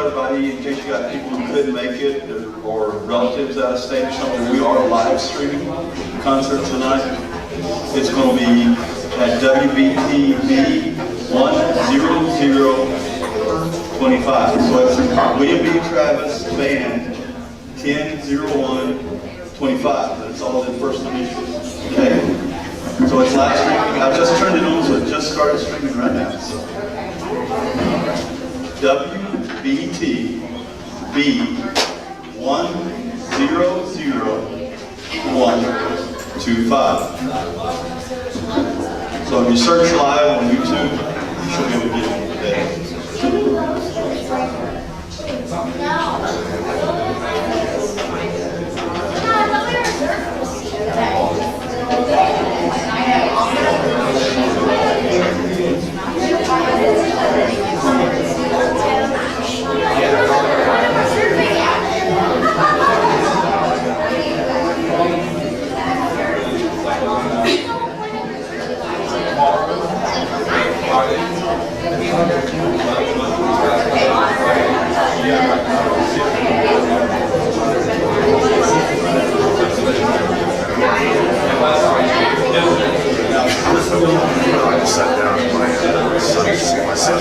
everybody, in case you got people who couldn't make it or relatives out of state or something, we are live streaming the concert tonight. It's going to be at WBTB100125. So it's William B. Travis Band 100125. That's all in first initials. Okay? So it's live streaming. I've just turned it on, so it just started streaming right now. So WBTB100125. So if you search live on YouTube, you should be able to get it today. I just sat down and my son to see my son.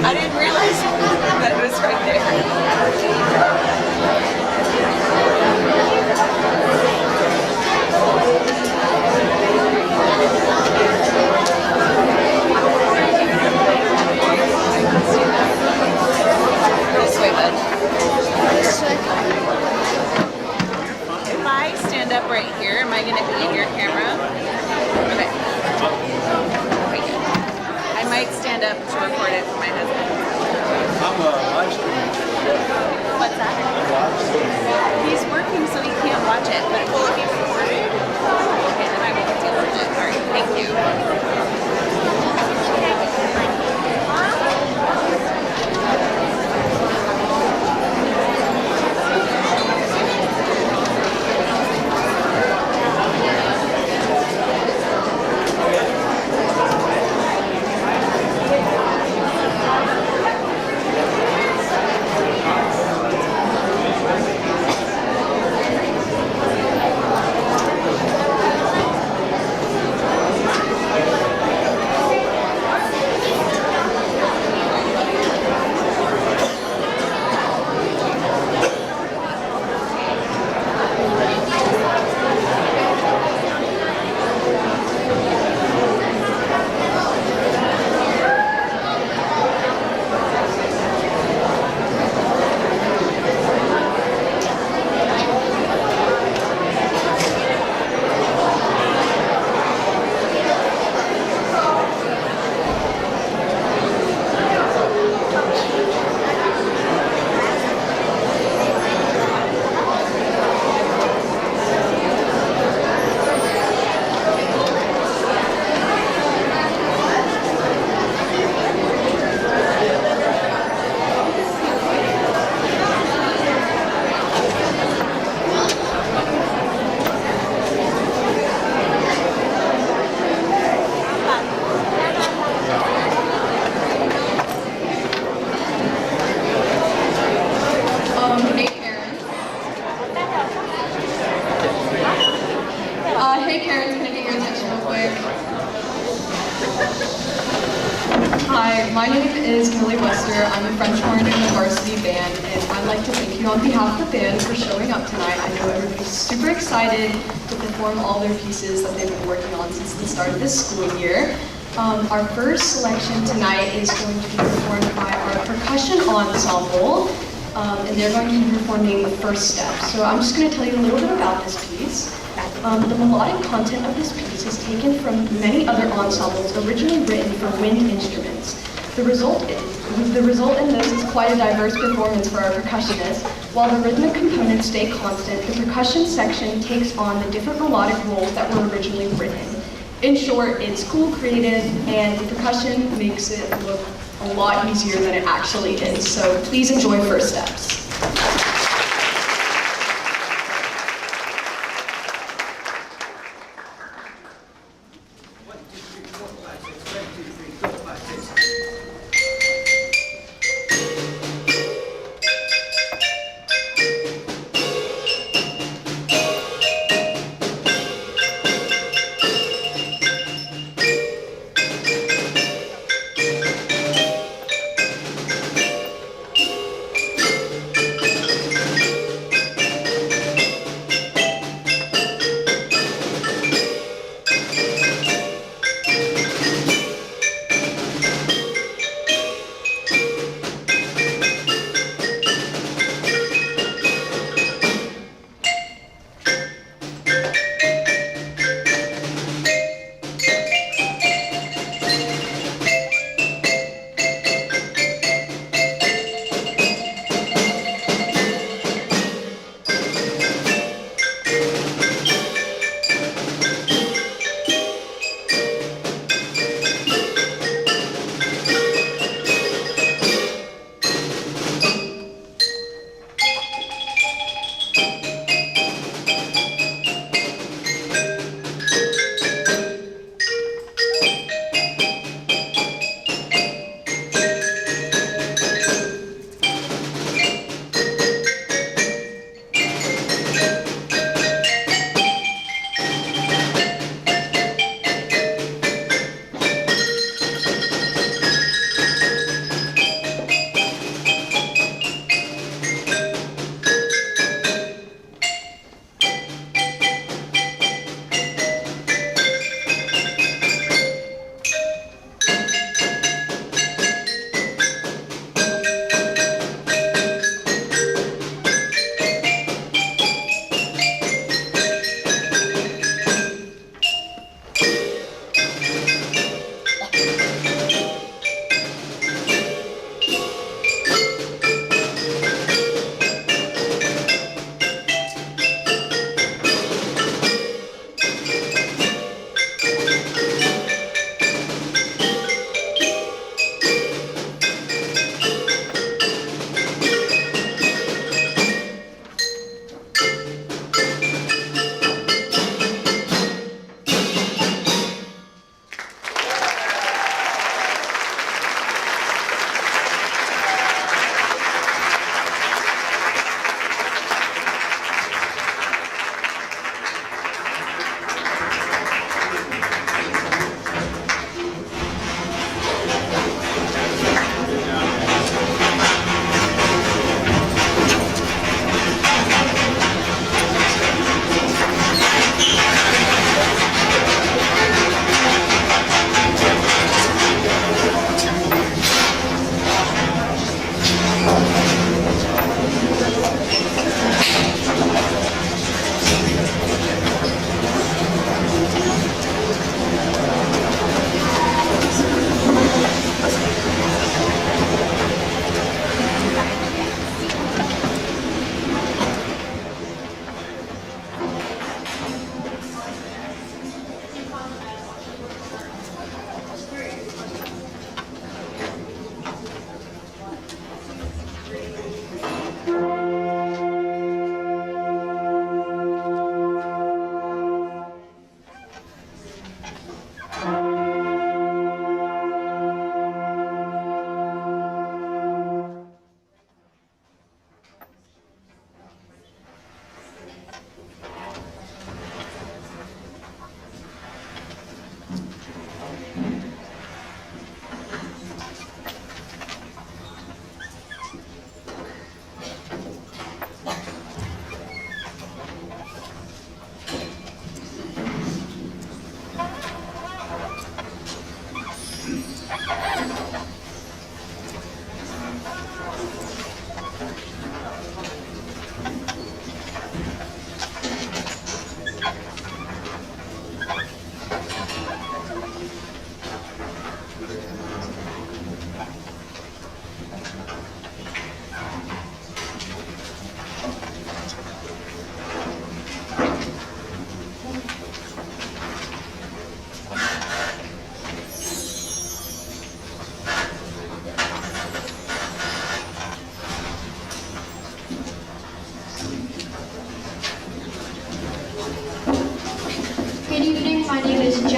I didn't realize that it was right there. This way, bud. If I stand up right here, am I going to be in your camera? Okay. Okay, good. I might stand up to record it for my husband. I'm live streaming. What's that? He's working, so he can't watch it. But will it be recorded? Okay, then I won't deal with it. All right, thank you. Hey Karen, can I get your attention real quick? Hi, my name is Millie Wester. I'm a French horn in the Varsity band, and I'd like to thank you on behalf of the band for showing up tonight. I know everybody's super excited to perform all their pieces that they've been working on since the start of this school year. Our first selection tonight is going to be performed by our percussion ensemble, and they're going to be performing the first step. So I'm just going to tell you a little bit about this piece. The melodic content of this piece is taken from many other ensembles originally written for wind instruments. The result The result in this is quite a diverse performance for our percussionists. While the rhythmic components stay constant, the percussion section takes on the different melodic roles that were originally written. In short, it's cool, creative, and the percussion makes it look a lot easier than it actually is. So please enjoy First Steps.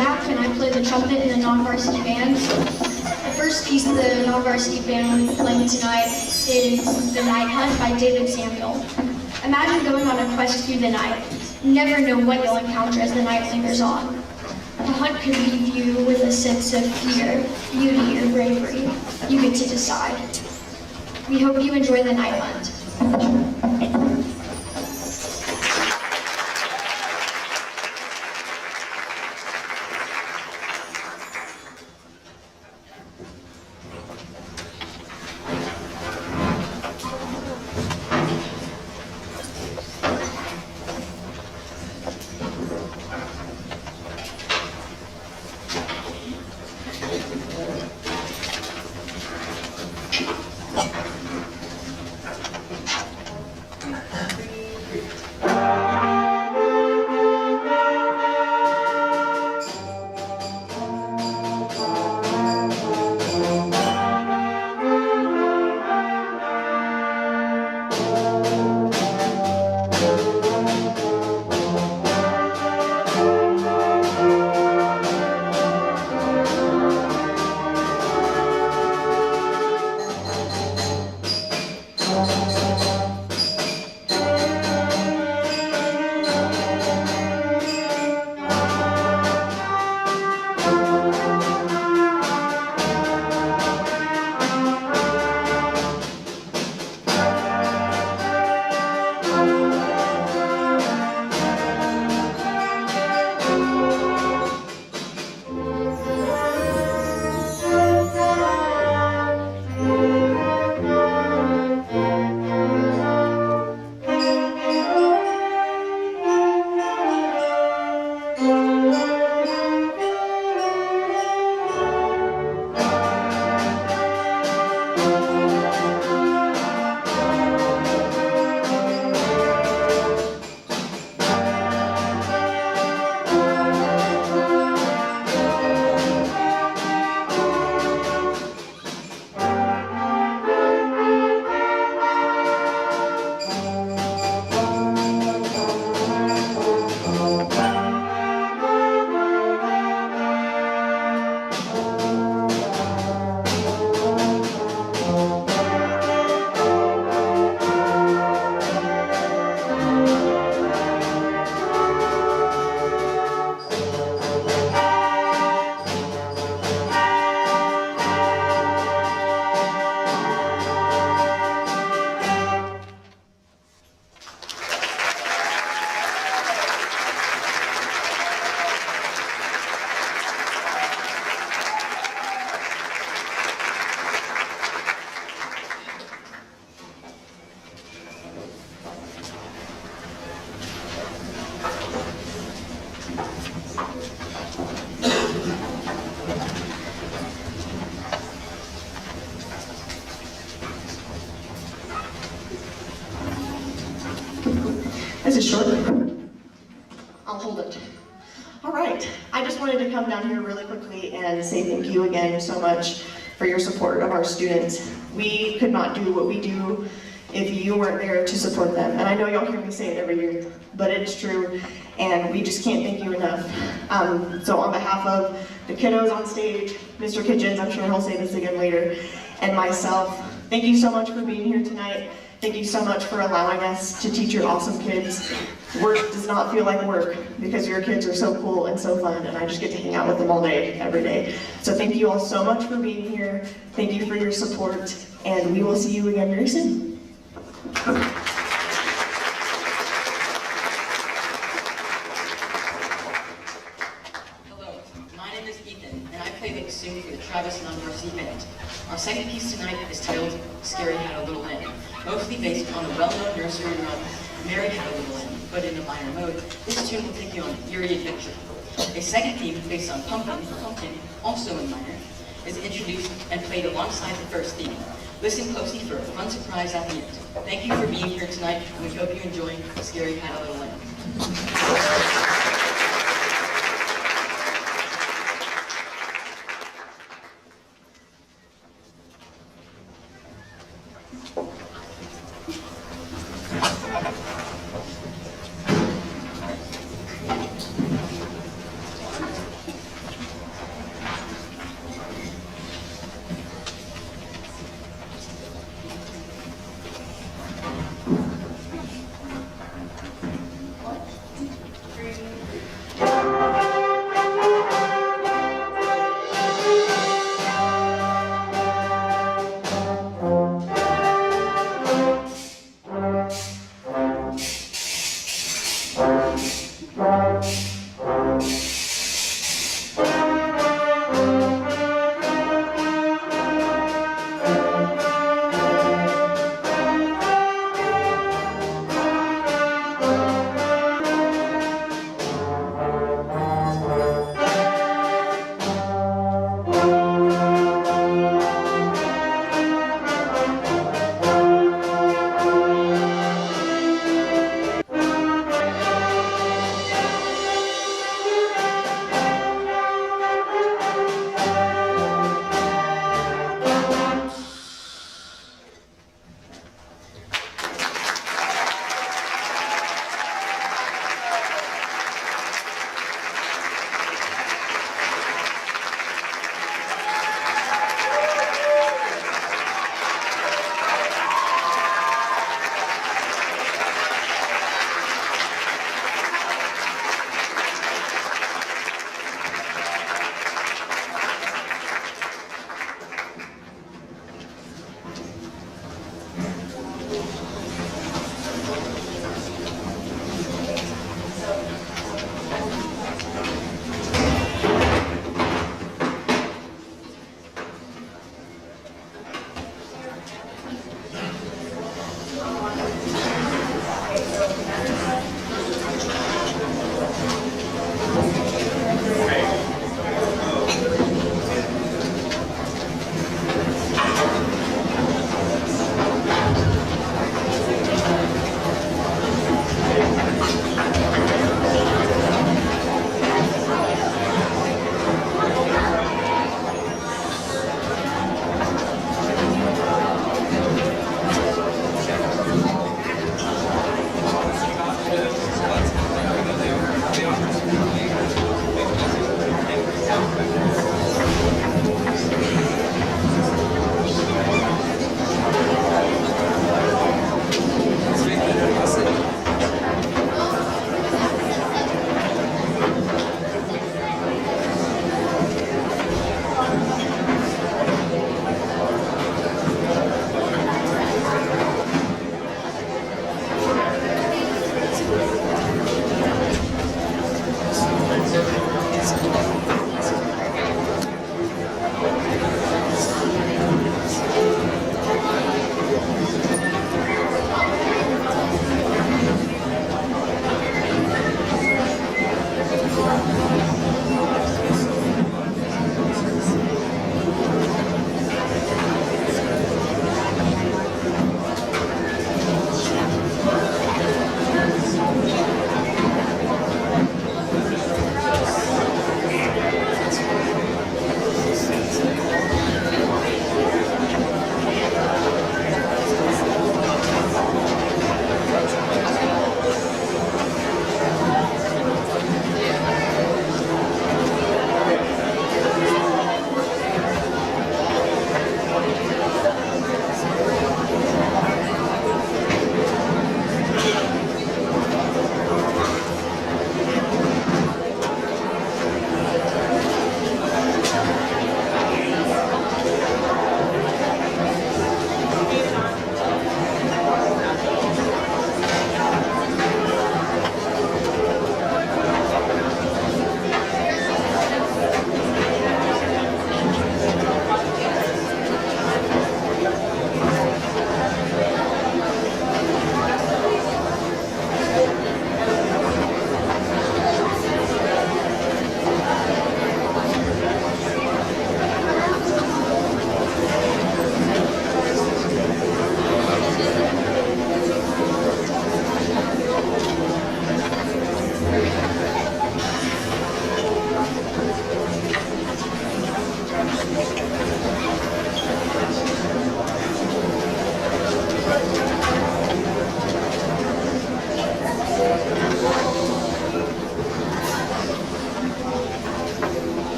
Jack, and I play the trumpet in the non-varsity band. The first piece of the non-varsity band we'll be playing tonight is The Night Hunt by David Samuel. Imagine going on a quest through the night. You never know what you'll encounter as the night lingers on. The hunt could leave you with a sense of fear, beauty, or bravery. You get to decide. We hope you enjoy the night hunt. Is it short? I'll hold it. All right, I just wanted to come down here really quickly and say thank you again so much for your support of our students. We could not do what we do if you weren't there to support them. And I know y'all hear me say it every year, but it's true, and we just can't thank you enough. So on behalf of the kiddos on stage, Mr. Kitchens, I'm sure he'll say this again later, and myself, thank you so much for being here tonight. Thank you so much for allowing us to teach your awesome kids. Work does not feel like work because your kids are so cool and so fun, and I just get to hang out with them all day, every day. So thank you all so much for being here. Thank you for your support, and we will see you again very soon. Hello, my name is Ethan, and I play the bassoon for the Travis non-varsity band. Our second piece tonight is titled Scary Had a Little Lamb, mostly based on the well-known nursery rhyme Mary Had a Little Lamb, but in a minor mode. This tune will take you on an eerie adventure. A second theme based on Pumpkin, also in minor, is introduced and played alongside the first theme. Listen closely for a fun surprise at the end. Thank you for being here tonight, and we hope you enjoy Scary Had a Little Lamb.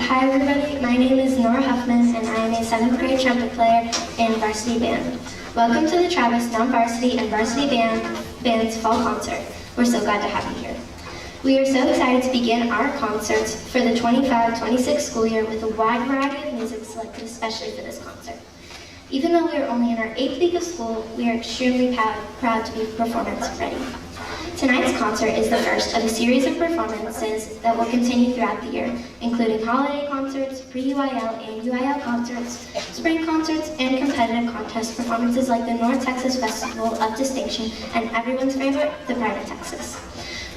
Hi everybody, my name is Nora Huffman and I am a 7th grade trumpet player in Varsity Band. Welcome to the Travis Non-Varsity and Varsity Band's Fall Concert. We're so glad to have you here. We are so excited to begin our concerts for the 25-26 school year with a wide variety of music selected especially for this concert. Even though we are only in our 8th week of school, we are extremely proud to be performance ready. Tonight's concert is the first of a series of performances that will continue throughout the year, including holiday concerts, pre-UIL and UIL concerts, spring concerts, and competitive contest performances like the North Texas Festival of Distinction and everyone's favorite, the Pride of Texas.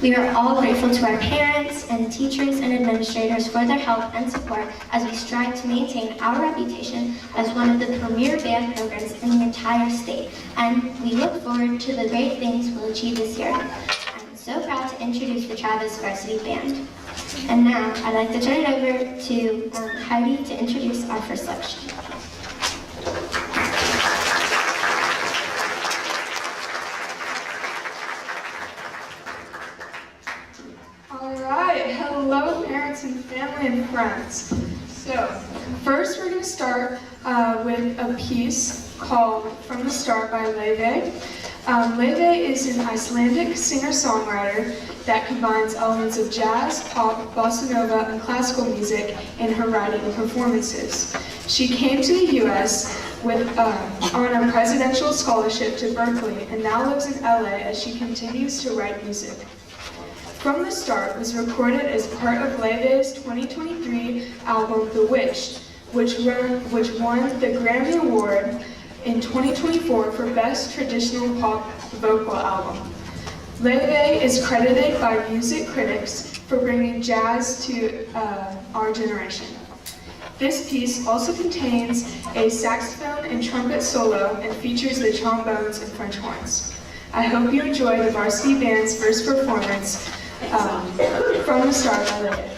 We are all grateful to our parents and teachers and administrators for their help and support as we strive to maintain our reputation as one of the premier band programs in the entire state. And we look forward to the great things we'll achieve this year. I'm so proud to introduce the Travis Varsity Band. And now I'd like to turn it over to Heidi to introduce our first selection. Alright, hello parents and family and friends. So, first we're going to start with a piece called From the Start by Leve. Leve is an Icelandic singer-songwriter that combines elements of jazz, pop, bossa nova, and classical music in her writing and performances. She came to the U.S. on a presidential scholarship to Berkeley and now lives in LA as she continues to write music. From the Start was recorded as part of Leve's 2023 album Bewitched, which won the Grammy Award in 2024 for Best Traditional Pop Vocal Album. Leve is credited by music critics for bringing jazz to our generation. This piece also contains a saxophone and trumpet solo and features the trombones and French horns. I hope you enjoy the Varsity Band's first performance, From the Start by Leve.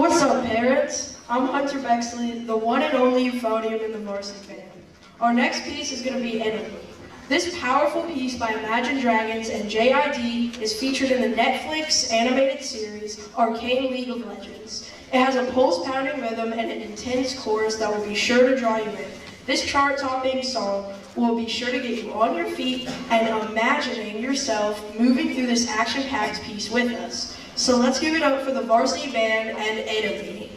What's up, parents? I'm Hunter Bexley, the one and only euphonium in the Varsity Band. Our next piece is going to be Enemy. This powerful piece by Imagine Dragons and JID is featured in the Netflix animated series Arcane League of Legends. It has a pulse-pounding rhythm and an intense chorus that will be sure to draw you in. This chart-topping song will be sure to get you on your feet and imagining yourself moving through this action-packed piece with us. So let's give it up for the Varsity Band and Enemy.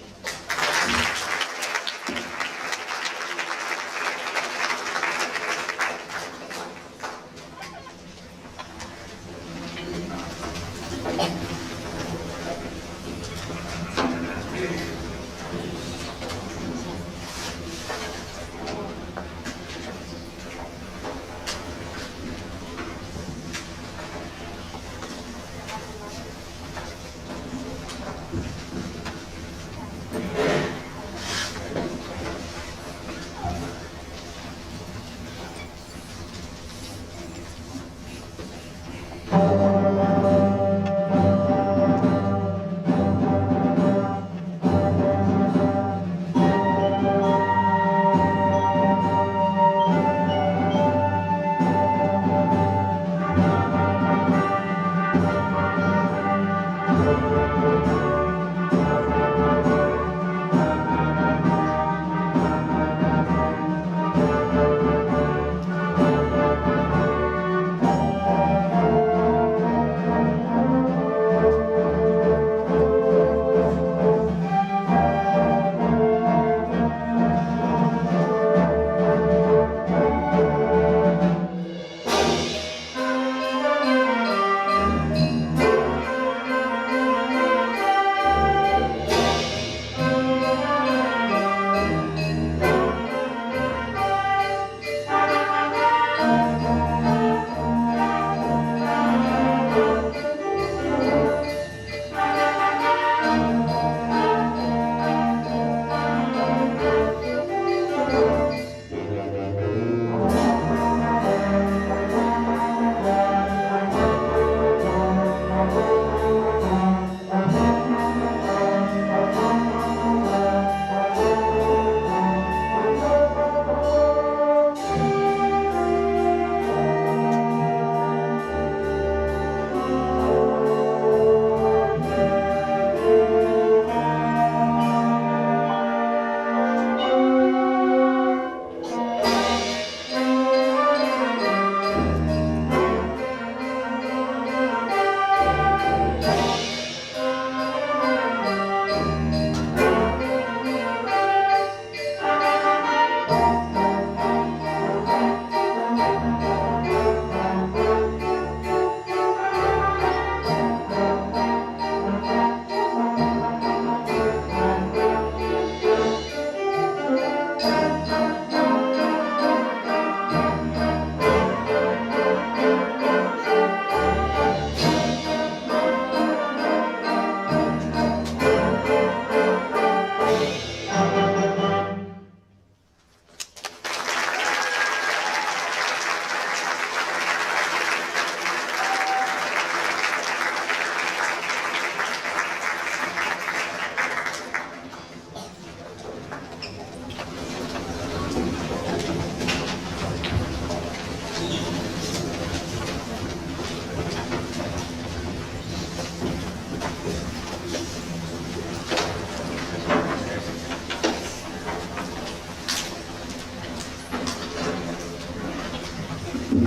Okay,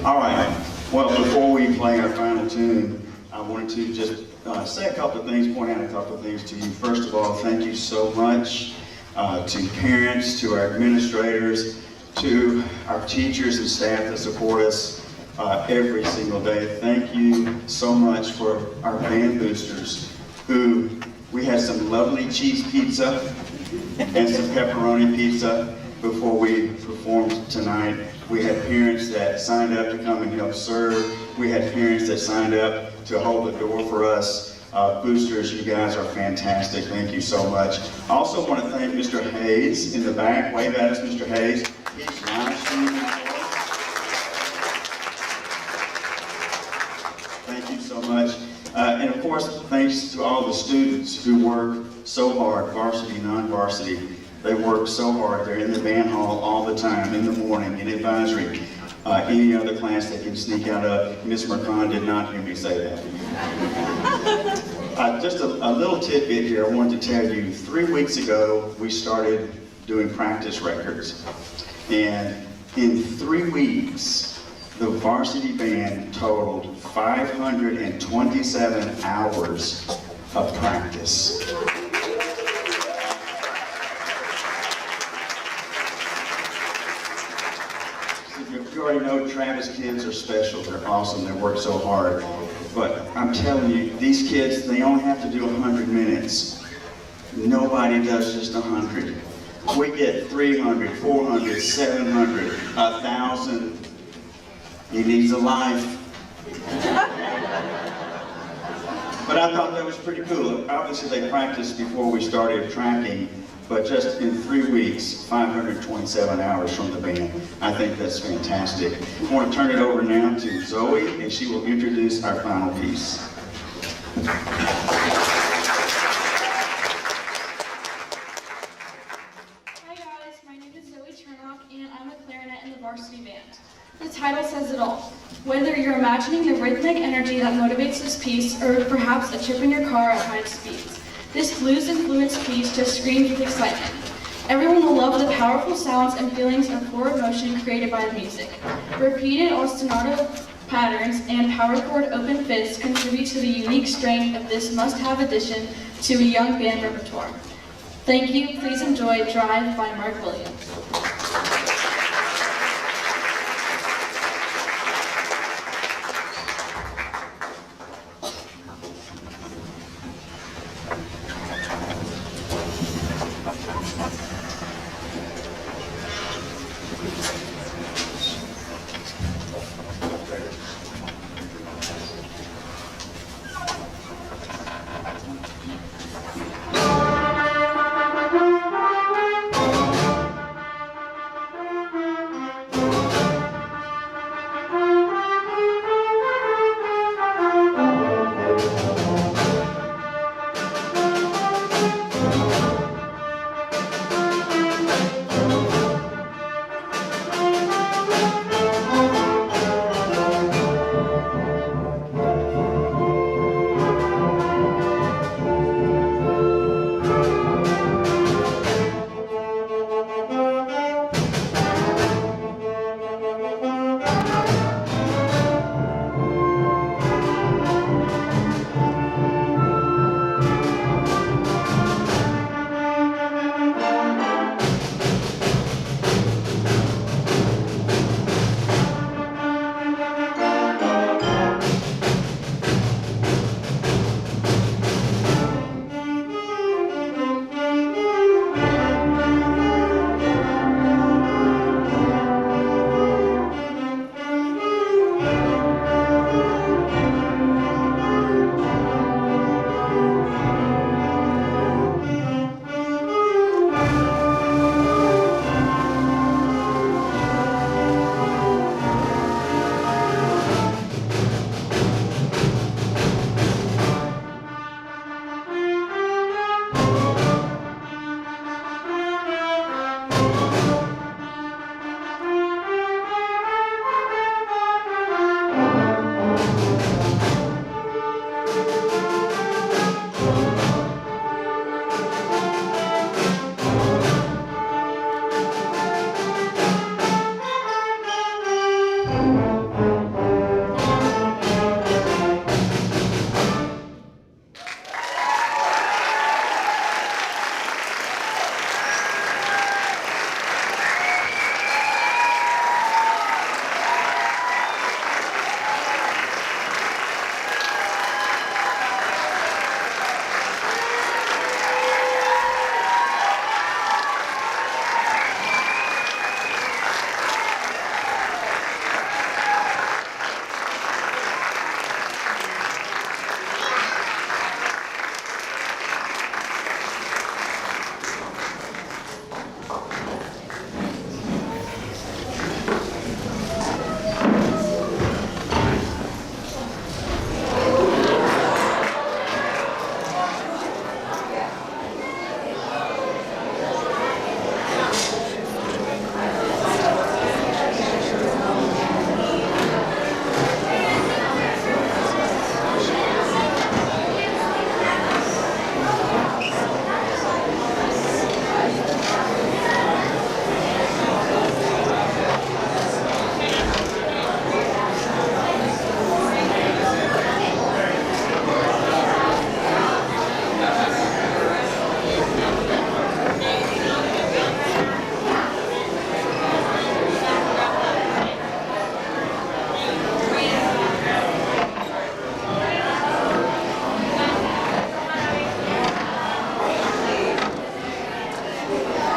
all right. Well, before we play our final tune, I wanted to just say a couple of things, point out a couple of things to you. First of all, thank you so much to parents, to our administrators, to our teachers and staff that support us every single day. Thank you so much for our band boosters, who we had some lovely cheese pizza and some pepperoni pizza before we performed tonight. We had parents that signed up to come and help serve. We had parents that signed up to hold the door for us. Boosters, you guys are fantastic. Thank you so much. I also want to thank Mr. Hayes in the back. Wave at us, Mr. Hayes. He's live streaming. Thank you so much. And of course, thanks to all the students who work so hard, varsity, non-varsity. They work so hard. They're in the band hall all the time, in the morning, in advisory. Any other class they can sneak out of. Miss Mercon did not hear me say that. Just a little tidbit here I wanted to tell you. 3 weeks ago, we started doing practice records. And in 3 weeks, the varsity band totaled 527 hours of practice. You already know Travis kids are special. They're awesome. They work so hard. But I'm telling you, these kids, they only have to do 100 minutes. Nobody does just 100. We get 300, 400, 700, 1,000. He needs a life. But I thought that was pretty cool. Obviously, they practiced before we started tracking. But just in 3 weeks, 527 hours from the band. I think that's fantastic. I want to turn it over now to Zoe, and she will introduce our final piece. Hi guys, my name is Zoe Chernock, and I'm a clarinet in the varsity band. The title says it all. Whether you're imagining the rhythmic energy that motivates this piece, or perhaps a chip in your car at high speeds, this blues-influenced piece just screams with excitement. Everyone will love the powerful sounds and feelings of forward motion created by the music. Repeated ostinato patterns and power chord open fifths contribute to the unique strength of this must-have addition to a young band repertoire. Thank you. Please enjoy Drive by Mark Williams.